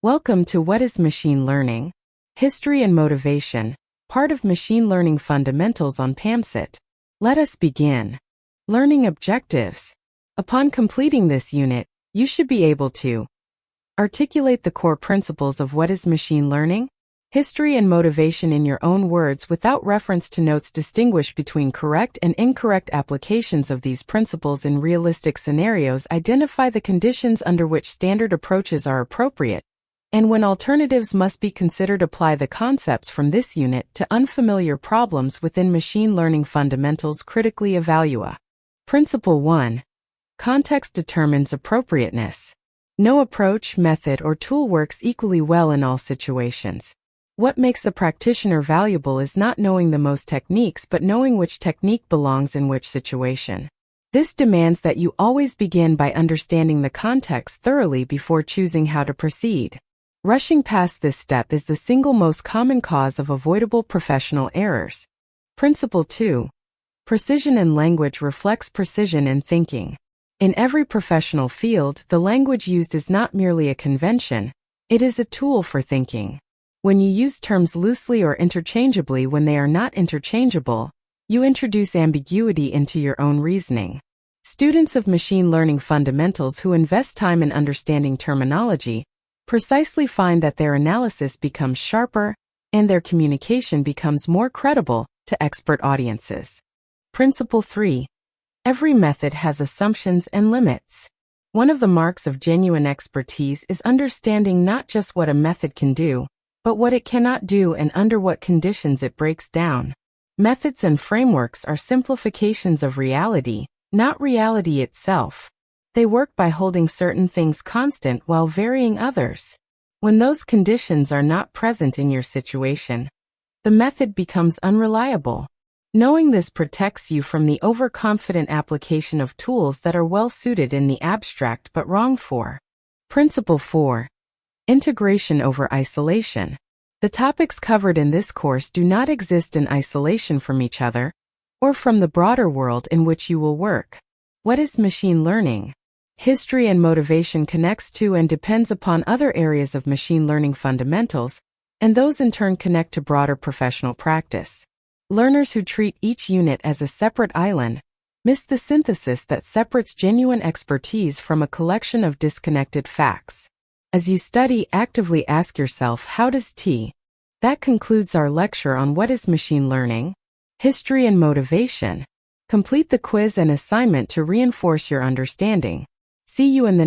Welcome to What is Machine Learning? History and Motivation, part of Machine Learning Fundamentals on PAMCET. Let us begin. Learning Objectives. Upon completing this unit, you should be able to articulate the core principles of what is machine learning, history and motivation in your own words without reference to notes, distinguish between correct and incorrect applications of these principles in realistic scenarios, identify the conditions under which standard approaches are appropriate, and when alternatives must be considered, apply the concepts from this unit to unfamiliar problems within machine learning fundamentals. Critically evaluate. Principle 1. Context determines appropriateness. No approach, method, or tool works equally well in all situations. What makes a practitioner valuable is not knowing the most techniques but knowing which technique belongs in which situation. This demands that you always begin by understanding the context thoroughly before choosing how to proceed. Rushing past this step is the single most common cause of avoidable professional errors. Principle 2. Precision in language reflects precision in thinking. In every professional field, the language used is not merely a convention, it is a tool for thinking. When you use terms loosely or interchangeably when they are not interchangeable, you introduce ambiguity into your own reasoning. Students of machine learning fundamentals who invest time in understanding terminology precisely find that their analysis becomes sharper and their communication becomes more credible to expert audiences. Principle 3. Every method has assumptions and limits. One of the marks of genuine expertise is understanding not just what a method can do, but what it cannot do and under what conditions it breaks down. Methods and frameworks are simplifications of reality, not reality itself. They work by holding certain things constant while varying others. When those conditions are not present in your situation, the method becomes unreliable. Knowing this protects you from the overconfident application of tools that are well suited in the abstract but wrong for. Principle 4. Integration over isolation. The topics covered in this course do not exist in isolation from each other or from the broader world in which you will work. What is machine learning? History and motivation connects to and depends upon other areas of machine learning fundamentals, and those in turn connect to broader professional practice. Learners who treat each unit as a separate island miss the synthesis that separates genuine expertise from a collection of disconnected facts. As you study, actively ask yourself, how does T? That concludes our lecture on what is machine learning, history and motivation. Complete the quiz and assignment to reinforce your understanding. See you in the